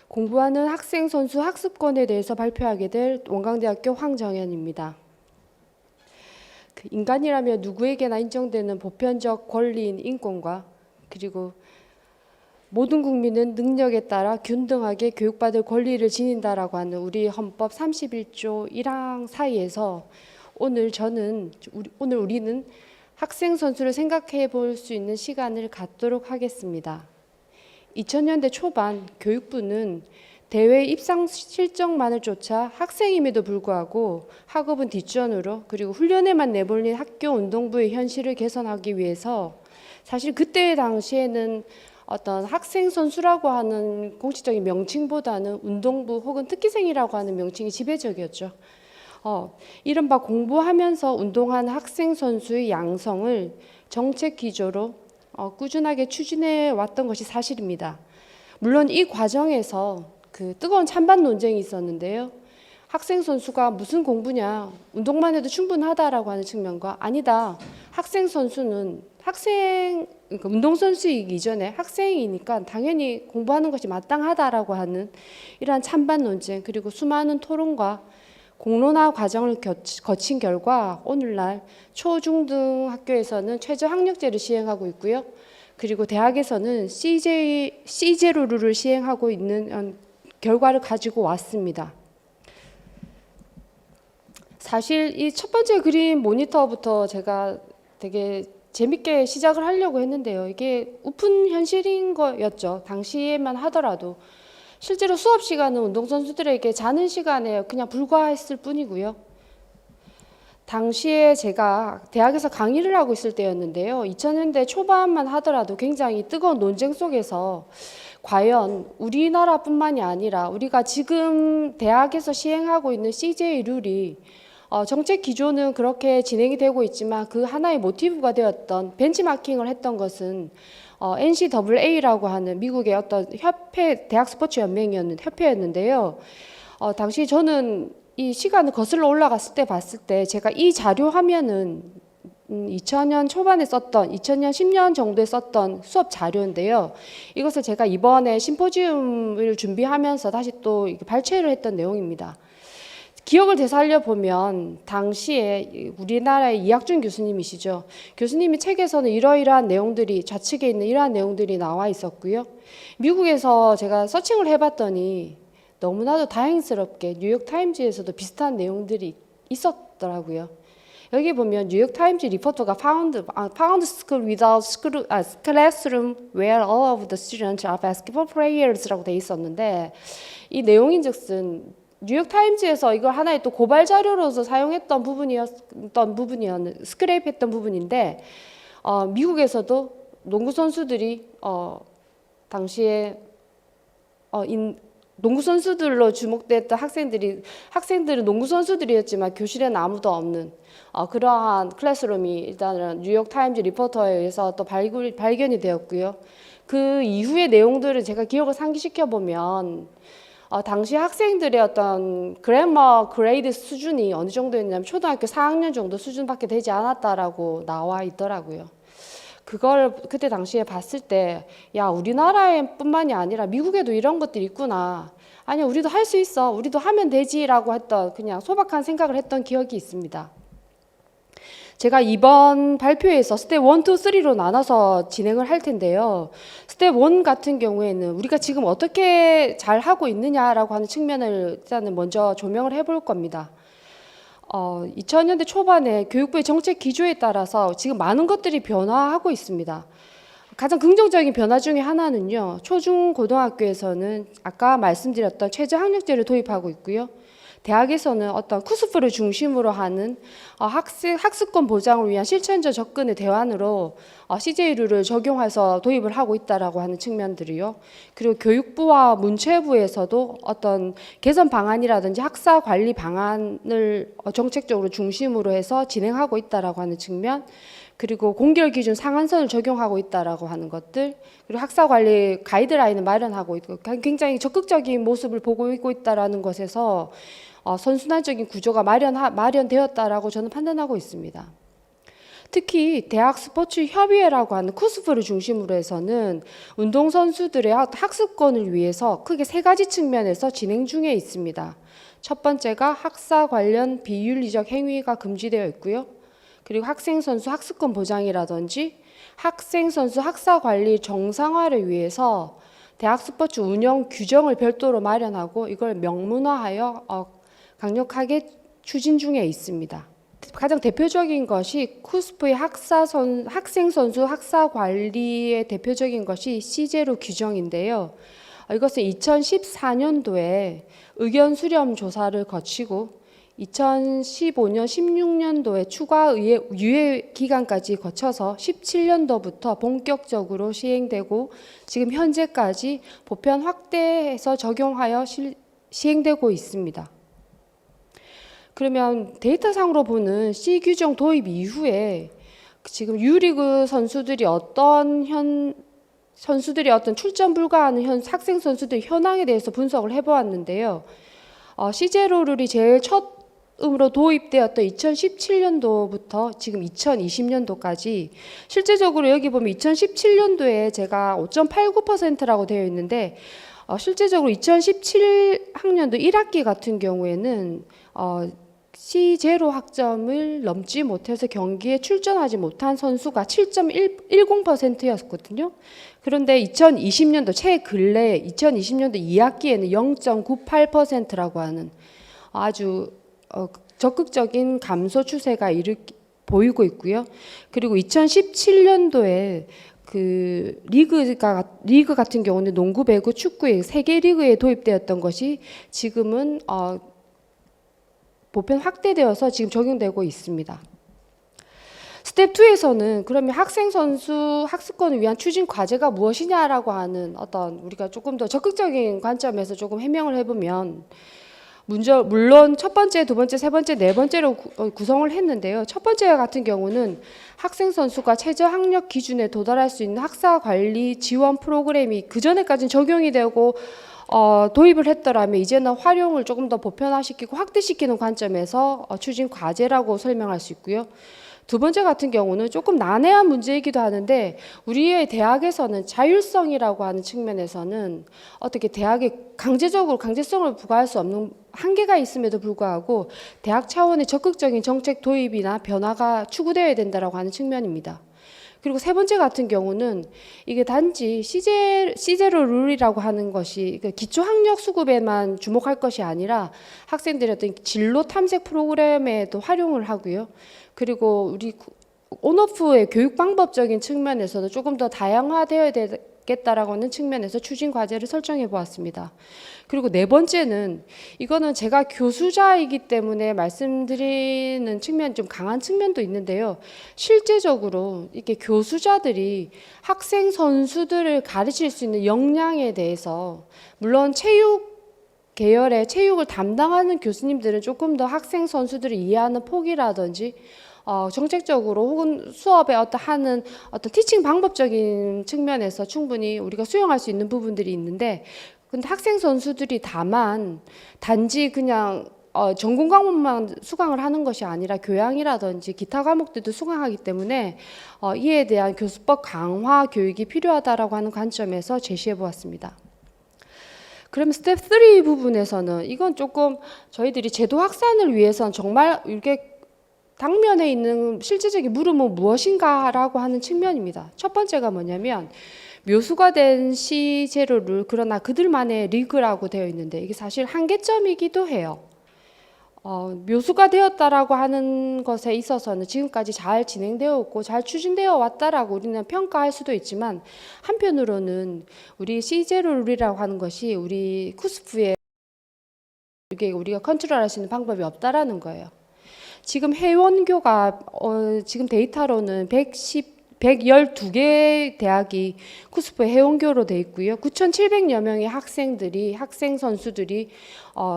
공부하는 학생 선수 학습권에 대해서 발표하게 될 원광대학교 황정현입니다. 인간이라면 누구에게나 인정되는 보편적 권리인 인권과 그리고 모든 국민은 능력에 따라 균등하게 교육받을 권리를 지닌다라고 하는 우리 헌법 31조 1항 사이에서 오늘 우리는 학생 선수를 생각해 볼 수 있는 시간을 갖도록 하겠습니다. 2000년대 초반 교육부는 대회 입상 실적만을 쫓아 학생임에도 불구하고 학업은 뒷전으로 그리고 훈련에만 내몰린 학교 운동부의 현실을 개선하기 위해서 사실 그때 당시에는 어떤 학생 선수라고 하는 공식적인 명칭보다는 운동부 혹은 특기생이라고 하는 명칭이 지배적이었죠. 이른바 공부하면서 운동한 학생 선수의 양성을 정책 기조로 꾸준하게 추진해 왔던 것이 사실입니다. 물론 이 과정에서 그 뜨거운 찬반 논쟁이 있었는데요. 학생 선수가 무슨 공부냐, 운동만 해도 충분하다라고 하는 측면과 아니다, 학생 선수는 그러니까 운동선수이기 이전에 학생이니까 당연히 공부하는 것이 마땅하다라고 하는 이러한 찬반 논쟁 그리고 수많은 토론과 공론화 과정을 거친 결과 오늘날 초, 중 등 학교에서는 최저 학력제를 시행하고 있고요. 그리고 대학에서는 CJ로를 시행하고 있는 결과를 가지고 왔습니다. 사실 이 첫 번째 그림 모니터부터 제가 되게 재밌게 시작을 하려고 했는데요. 이게 오픈 현실인 거였죠. 당시에만 하더라도. 실제로 수업 시간은 운동선수들에게 자는 시간에 그냥 불과했을 뿐이고요. 당시에 제가 대학에서 강의를 하고 있을 때였는데요. 2000년대 초반만 하더라도 굉장히 뜨거운 논쟁 속에서 과연 우리나라뿐만이 아니라 우리가 지금 대학에서 시행하고 있는 CJ 룰이 정책 기조는 그렇게 진행이 되고 있지만 그 하나의 모티브가 되었던 벤치마킹을 했던 것은 NCAA라고 하는 미국의 어떤 대학 스포츠 협회였는데요. 당시 저는 이 시간을 거슬러 올라갔을 때 봤을 때 제가 이 자료 화면은 2000년 초반에 썼던 2000년 10년 정도에 썼던 수업 자료인데요. 이것을 제가 이번에 심포지움을 준비하면서 다시 또 발췌를 했던 내용입니다. 기억을 되살려 보면 당시에 우리나라의 이학준 교수님이시죠. 교수님이 책에서는 이러이러한 내용들이 좌측에 있는 이러한 내용들이 나와 있었고요. 미국에서 제가 서칭을 해봤더니 너무나도 다행스럽게 뉴욕타임즈에서도 비슷한 내용들이 있었더라고요. 여기 보면 뉴욕타임즈 리포터가 found school without classroom where all of the students are basketball players라고 돼 있었는데 이 내용인즉슨 뉴욕타임즈에서 이걸 하나의 또 고발 자료로서 사용했던 스크랩했던 부분인데 미국에서도 농구 선수들이 당시에 농구 선수들로 주목됐던 학생들은 농구 선수들이었지만 교실에는 아무도 없는 그러한 클래스룸이 일단은 뉴욕타임즈 리포터에 의해서 또 발견이 되었고요. 그 이후의 내용들을 제가 기억을 상기시켜 보면 당시 학생들의 어떤 그래머 그레이드 수준이 어느 정도였냐면 초등학교 4학년 정도 수준밖에 되지 않았다라고 나와 있더라고요. 그걸 그때 당시에 봤을 때 야, 우리나라뿐만이 아니라 미국에도 이런 것들이 있구나. 아니야, 우리도 할 수 있어. 우리도 하면 되지라고 했던 그냥 소박한 생각을 했던 기억이 있습니다. 제가 이번 발표에서 스텝 1, 2, 3로 나눠서 진행을 할 텐데요. 스텝 1 같은 경우에는 우리가 지금 어떻게 잘 하고 있느냐라고 하는 측면을 일단은 먼저 조명을 해볼 겁니다. 2000년대 초반에 교육부의 정책 기조에 따라서 지금 많은 것들이 변화하고 있습니다. 가장 긍정적인 변화 중에 하나는요. 초중 고등학교에서는 아까 말씀드렸던 최저 학력제를 도입하고 있고요. 대학에서는 어떤 쿠스프를 중심으로 하는 학습권 보장을 위한 실천적 접근의 대안으로 CJ룰을 적용해서 도입을 하고 있다라고 하는 측면들이요. 그리고 교육부와 문체부에서도 어떤 개선 방안이라든지 학사 관리 방안을 정책적으로 중심으로 해서 진행하고 있다라고 하는 측면, 그리고 공결 기준 상한선을 적용하고 있다라고 하는 것들, 그리고 학사 관리 가이드라인을 마련하고 있고 굉장히 적극적인 모습을 보이고 있다라는 것에서 선순환적인 구조가 마련되었다라고 저는 판단하고 있습니다. 특히 대학 스포츠 협의회라고 하는 쿠스프를 중심으로 해서는 운동선수들의 학습권을 위해서 크게 세 가지 측면에서 진행 중에 있습니다. 첫 번째가 학사 관련 비윤리적 행위가 금지되어 있고요. 그리고 학생 선수 학습권 보장이라든지 학생 선수 학사 관리 정상화를 위해서 대학 스포츠 운영 규정을 별도로 마련하고 이걸 명문화하여 강력하게 추진 중에 있습니다. 가장 대표적인 것이 쿠스프의 학생 선수 학사 관리의 대표적인 것이 C제로 규정인데요. 이것은 2014년도에 의견 수렴 조사를 거치고 2015년, 16년도에 추가 유예 기간까지 거쳐서 17년도부터 본격적으로 시행되고 지금 현재까지 보편 확대해서 적용하여 시행되고 있습니다. 그러면 데이터상으로 보는 C 규정 도입 이후에 지금 U리그 선수들이 어떤 출전 불가하는 학생 선수들 현황에 대해서 분석을 해보았는데요. C제로 룰이 제일 처음으로 도입되었던 2017년도부터 지금 2020년도까지 실제적으로 여기 보면 2017년도에 제가 5.89%라고 되어 있는데 실제적으로 2017학년도 1학기 같은 경우에는 C0 학점을 넘지 못해서 경기에 출전하지 못한 선수가 7.10%였거든요. 그런데 2020년도 최근래 2020년도 2학기에는 0.98%라고 하는 아주 적극적인 감소 추세가 보이고 있고요. 그리고 2017년도에 그 리그 같은 경우는 농구, 배구, 축구의 세계 리그에 도입되었던 것이 지금은 보편 확대되어서 지금 적용되고 있습니다. 스텝 2에서는 그러면 학생 선수 학습권을 위한 추진 과제가 무엇이냐라고 하는 어떤 우리가 조금 더 적극적인 관점에서 조금 해명을 해보면 물론 첫 번째, 두 번째, 세 번째, 네 번째로 구성을 했는데요. 첫 번째 같은 경우는 학생 선수가 최저 학력 기준에 도달할 수 있는 학사 관리 지원 프로그램이 그전에까지는 적용이 되고 도입을 했더라면 이제는 활용을 조금 더 보편화시키고 확대시키는 관점에서 추진 과제라고 설명할 수 있고요. 두 번째 같은 경우는 조금 난해한 문제이기도 하는데 우리의 대학에서는 자율성이라고 하는 측면에서는 어떻게 대학에 강제성을 부과할 수 없는 한계가 있음에도 불구하고 대학 차원의 적극적인 정책 도입이나 변화가 추구되어야 된다라고 하는 측면입니다. 그리고 세 번째 같은 경우는 이게 단지 C제로 룰이라고 하는 것이 기초 학력 수급에만 주목할 것이 아니라 학생들의 어떤 진로 탐색 프로그램에도 활용을 하고요. 그리고 우리 온오프의 교육 방법적인 측면에서도 조금 더 다양화되어야 되겠다라고 하는 측면에서 추진 과제를 설정해 보았습니다. 그리고 네 번째는 이거는 제가 교수자이기 때문에 말씀드리는 측면 좀 강한 측면도 있는데요. 실제적으로 이렇게 교수자들이 학생 선수들을 가르칠 수 있는 역량에 대해서 물론 계열의 체육을 담당하는 교수님들은 조금 더 학생 선수들을 이해하는 폭이라든지 정책적으로 혹은 수업에 하는 티칭 방법적인 측면에서 충분히 우리가 수용할 수 있는 부분들이 있는데 근데 학생 선수들이 단지 그냥 전공 과목만 수강을 하는 것이 아니라 교양이라든지 기타 과목들도 수강하기 때문에 이에 대한 교수법 강화 교육이 필요하다라고 하는 관점에서 제시해 보았습니다. 그러면 스텝 3 부분에서는 이건 조금 저희들이 제도 확산을 위해서는 정말 이렇게 당면에 있는 실질적인 물음은 무엇인가라고 하는 측면입니다. 첫 번째가 뭐냐면 묘수가 된 C제로를 그러나 그들만의 리그라고 되어 있는데 이게 사실 한계점이기도 해요. 묘수가 되었다라고 하는 것에 있어서는 지금까지 잘 진행되어 있고 잘 추진되어 왔다라고 우리는 평가할 수도 있지만 한편으로는 우리 C제로 룰이라고 하는 것이 우리 쿠스프에 이게 우리가 컨트롤할 수 있는 방법이 없다라는 거예요. 지금 회원교가 지금 데이터로는 112개 대학이 쿠스프의 회원교로 돼 있고요. 9,700여 명의 학생 선수들이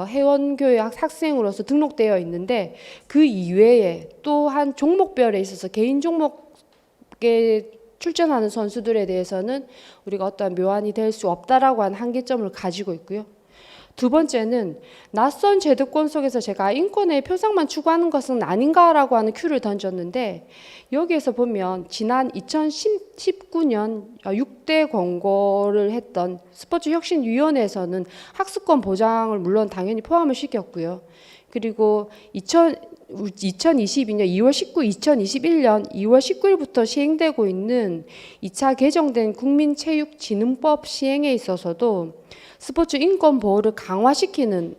회원교의 학생으로서 등록되어 있는데 그 이외에 또한 종목별에 있어서 개인 종목에 출전하는 선수들에 대해서는 우리가 어떠한 묘안이 될 수 없다라고 하는 한계점을 가지고 있고요. 두 번째는 낯선 제도권 속에서 제가 인권의 표상만 추구하는 것은 아닌가라고 하는 큐를 던졌는데, 여기에서 보면 지난 2019년 6대 권고를 했던 스포츠혁신위원회에서는 학습권 보장을 물론 당연히 포함을 시켰고요. 그리고 2022년 2월 19, 2021년 2월 19일부터 시행되고 있는 2차 개정된 국민체육진흥법 시행에 있어서도 스포츠 인권 보호를 강화시키는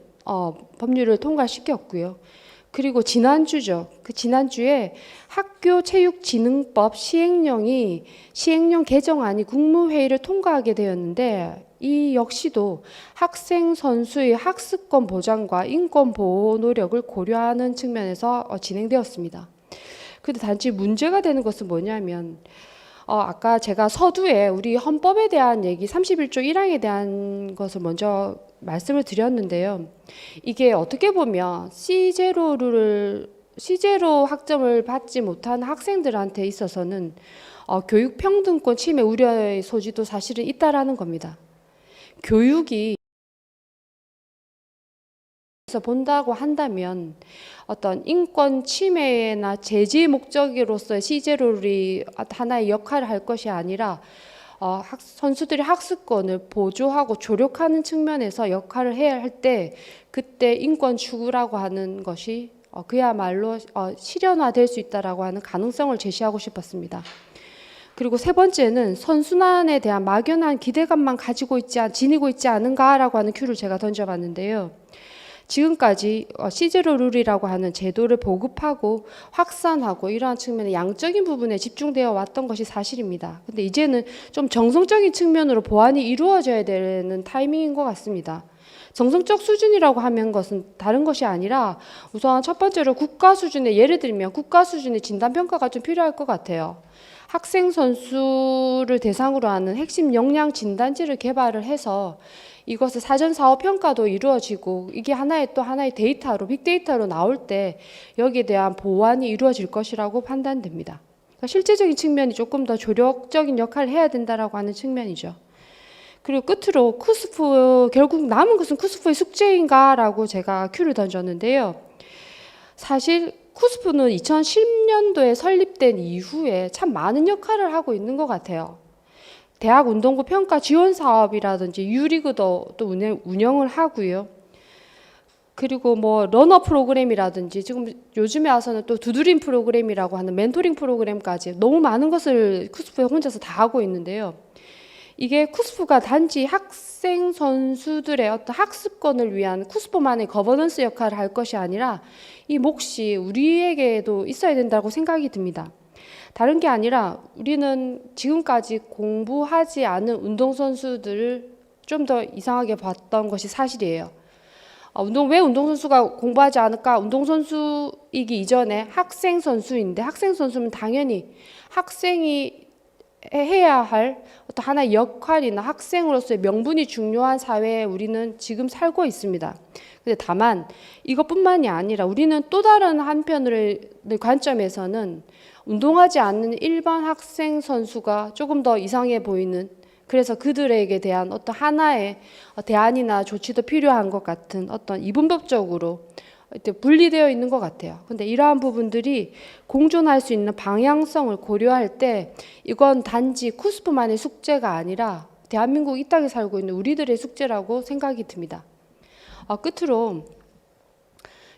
법률을 통과시켰고요. 그리고 지난주죠. 그 지난주에 학교체육진흥법 시행령 개정안이 국무회의를 통과하게 되었는데, 이 역시도 학생 선수의 학습권 보장과 인권 보호 노력을 고려하는 측면에서 진행되었습니다. 근데 단지 문제가 되는 것은 뭐냐면, 아까 제가 서두에 우리 헌법에 대한 얘기 31조 1항에 대한 것을 먼저 말씀을 드렸는데요. 이게 어떻게 보면 C제로 학점을 받지 못한 학생들한테 있어서는 교육 평등권 침해 우려의 소지도 사실은 있다라는 겁니다. 교육이 본다고 한다면 어떤 인권 침해나 제지 목적으로서의 C제로를 하나의 역할을 할 것이 아니라 선수들의 학습권을 보조하고 조력하는 측면에서 역할을 해야 할 때, 그때 인권 추구라고 하는 것이 그야말로 실현화될 수 있다라고 하는 가능성을 제시하고 싶었습니다. 그리고 세 번째는 선순환에 대한 막연한 기대감만 지니고 있지 않은가라고 하는 큐를 제가 던져봤는데요. 지금까지 C제로 룰이라고 하는 제도를 보급하고 확산하고 이러한 측면의 양적인 부분에 집중되어 왔던 것이 사실입니다. 근데 이제는 좀 정성적인 측면으로 보완이 이루어져야 되는 타이밍인 것 같습니다. 정성적 수준이라고 하면 것은 다른 것이 아니라, 우선 첫 번째로 국가 수준의, 예를 들면 국가 수준의 진단평가가 좀 필요할 것 같아요. 학생 선수를 대상으로 하는 핵심 역량 진단지를 개발을 해서 이것을 사전 사업 평가도 이루어지고, 이게 또 하나의 데이터로, 빅데이터로 나올 때 여기에 대한 보완이 이루어질 것이라고 판단됩니다. 그러니까 실제적인 측면이 조금 더 조력적인 역할을 해야 된다라고 하는 측면이죠. 그리고 끝으로 결국 남은 것은 쿠스프의 숙제인가라고 제가 큐를 던졌는데요. 사실 쿠스프는 2010년도에 설립된 이후에 참 많은 역할을 하고 있는 것 같아요. 대학 운동부 평가 지원 사업이라든지 유리그도 또 운영을 하고요. 그리고 뭐 러너 프로그램이라든지 지금 요즘에 와서는 또 두드림 프로그램이라고 하는 멘토링 프로그램까지 너무 많은 것을 쿠스프에 혼자서 다 하고 있는데요. 이게 쿠스프가 단지 학생 선수들의 어떤 학습권을 위한 쿠스프만의 거버넌스 역할을 할 것이 아니라 이 몫이 우리에게도 있어야 된다고 생각이 듭니다. 다른 게 아니라 우리는 지금까지 공부하지 않은 운동선수들을 좀 더 이상하게 봤던 것이 사실이에요. 왜 운동선수가 공부하지 않을까? 운동선수이기 이전에 학생 선수인데, 학생 선수는 당연히 학생이 해야 할 어떤 하나의 역할이나 학생으로서의 명분이 중요한 사회에 우리는 지금 살고 있습니다. 근데 다만 이것뿐만이 아니라 우리는 또 다른 한편의 관점에서는 운동하지 않는 일반 학생 선수가 조금 더 이상해 보이는, 그래서 그들에게 대한 어떤 하나의 대안이나 조치도 필요한 것 같은 어떤 이분법적으로 분리되어 있는 것 같아요. 근데 이러한 부분들이 공존할 수 있는 방향성을 고려할 때 이건 단지 쿠스프만의 숙제가 아니라 대한민국 이 땅에 살고 있는 우리들의 숙제라고 생각이 듭니다. 끝으로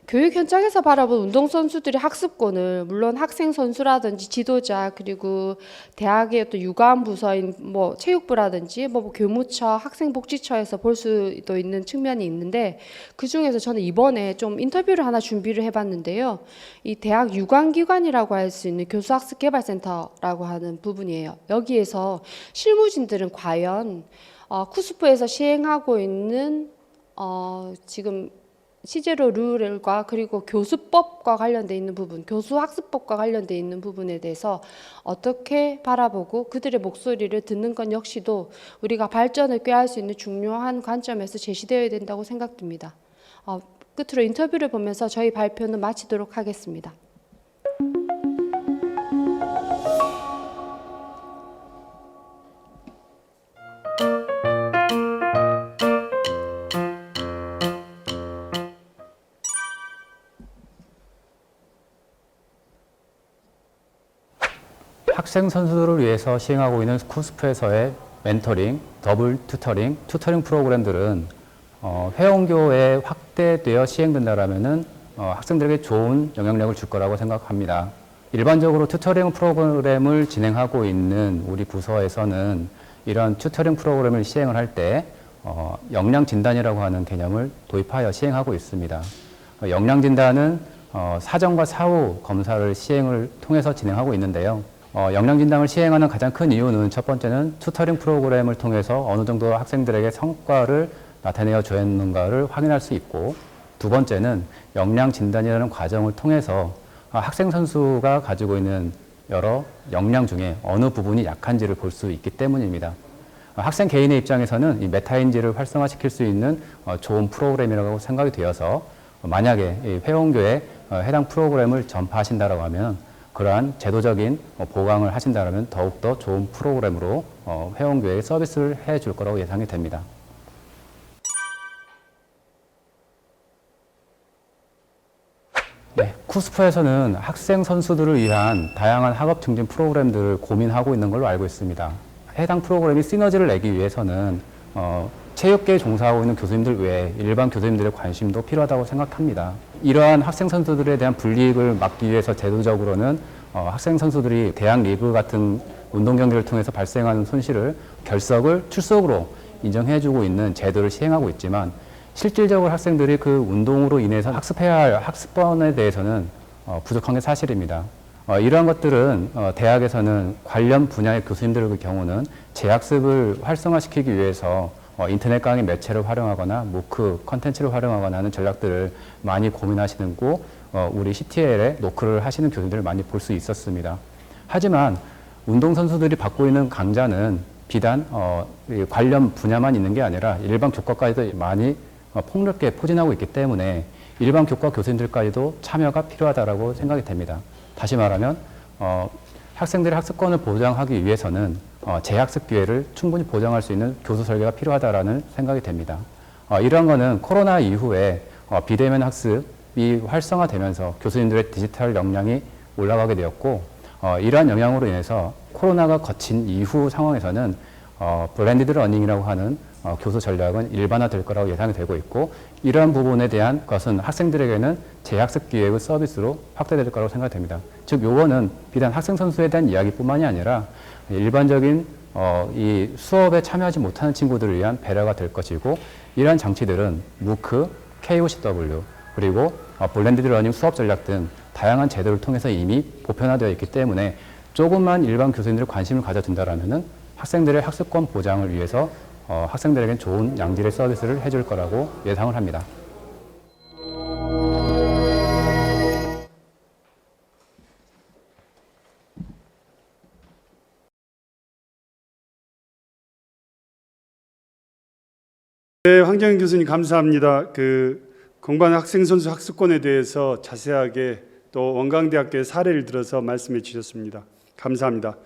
교육 현장에서 바라본 운동선수들의 학습권을 물론 학생 선수라든지 지도자, 그리고 대학의 어떤 유관 부서인 뭐 체육부라든지 뭐 교무처, 학생복지처에서 볼 수도 있는 측면이 있는데, 그 중에서 저는 이번에 좀 인터뷰를 하나 준비를 해봤는데요. 이 대학 유관기관이라고 할 수 있는 교수학습개발센터라고 하는 부분이에요. 여기에서 실무진들은 과연 쿠스프에서 시행하고 있는 지금 C제로 룰과 그리고 교수법과 관련돼 있는 부분, 교수학습법과 관련돼 있는 부분에 대해서 어떻게 바라보고 그들의 목소리를 듣는 것 역시도 우리가 발전을 꾀할 수 있는 중요한 관점에서 제시되어야 된다고 생각됩니다. 끝으로 인터뷰를 보면서 저희 발표는 마치도록 하겠습니다. 학생 선수들을 위해서 시행하고 있는 쿠스프에서의 멘토링, 더블 튜터링, 튜터링 프로그램들은 회원교에 확대되어 시행된다라면은 학생들에게 좋은 영향력을 줄 거라고 생각합니다. 일반적으로 튜터링 프로그램을 진행하고 있는 우리 부서에서는 이런 튜터링 프로그램을 시행을 할 때 역량 진단이라고 하는 개념을 도입하여 시행하고 있습니다. 역량 진단은 사전과 사후 검사를 시행을 통해서 진행하고 있는데요. 역량 진단을 시행하는 가장 큰 이유는 첫 번째는 튜터링 프로그램을 통해서 어느 정도 학생들에게 성과를 나타내어 주었는가를 확인할 수 있고, 두 번째는 역량 진단이라는 과정을 통해서 학생 선수가 가지고 있는 여러 역량 중에 어느 부분이 약한지를 볼 수 있기 때문입니다. 학생 개인의 입장에서는 이 메타인지를 활성화시킬 수 있는 좋은 프로그램이라고 생각이 되어서 만약에 회원교에 해당 프로그램을 전파하신다고 하면 그러한 제도적인 보강을 하신다면 더욱더 좋은 프로그램으로 회원교회에 서비스를 해줄 거라고 예상이 됩니다. 네, 쿠스프에서는 학생 선수들을 위한 다양한 학업 증진 프로그램들을 고민하고 있는 걸로 알고 있습니다. 해당 프로그램이 시너지를 내기 위해서는 체육계에 종사하고 있는 교수님들 외에 일반 교수님들의 관심도 필요하다고 생각합니다. 이러한 학생 선수들에 대한 불이익을 막기 위해서 제도적으로는 학생 선수들이 대학 리그 같은 운동 경기를 통해서 발생하는 손실을 결석을 출석으로 인정해주고 있는 제도를 시행하고 있지만, 실질적으로 학생들이 그 운동으로 인해서 학습해야 할 학습본에 대해서는 부족한 게 사실입니다. 이러한 것들은 대학에서는 관련 분야의 교수님들의 경우는 재학습을 활성화시키기 위해서 인터넷 강의 매체를 활용하거나 무크 컨텐츠를 활용하거나 하는 전략들을 많이 고민하시고 우리 CTL에 노크를 하시는 교수님들을 많이 볼 수 있었습니다. 하지만 운동선수들이 받고 있는 강좌는 비단 관련 분야만 있는 게 아니라 일반 교과까지도 많이 폭넓게 포진하고 있기 때문에 일반 교과 교수님들까지도 참여가 필요하다고 생각이 됩니다. 다시 말하면 학생들의 학습권을 보장하기 위해서는 재학습 기회를 충분히 보장할 수 있는 교수 설계가 필요하다는 생각이 됩니다. 이러한 거는 코로나 이후에 비대면 학습이 활성화되면서 교수님들의 디지털 역량이 올라가게 되었고, 이러한 영향으로 인해서 코로나가 거친 이후 상황에서는 블렌디드 러닝이라고 하는 교수 전략은 일반화될 거라고 예상이 되고 있고, 이러한 부분에 대한 것은 학생들에게는 재학습 기회의 서비스로 확대될 거라고 생각됩니다. 즉, 요거는 비단 학생 선수에 대한 이야기뿐만이 아니라 일반적인 이 수업에 참여하지 못하는 친구들을 위한 배려가 될 것이고, 이러한 장치들은 무크, KOCW, 그리고 블렌디드 러닝 수업 전략 등 다양한 제도를 통해서 이미 보편화되어 있기 때문에 조금만 일반 교수님들이 관심을 가져준다라면은 학생들의 학습권 보장을 위해서 학생들에겐 좋은 양질의 서비스를 해줄 거라고 예상을 합니다. 네, 황정현 교수님 감사합니다. 공관 학생 선수 학습권에 대해서 자세하게 또 원광대학교의 사례를 들어서 말씀해 주셨습니다. 감사합니다.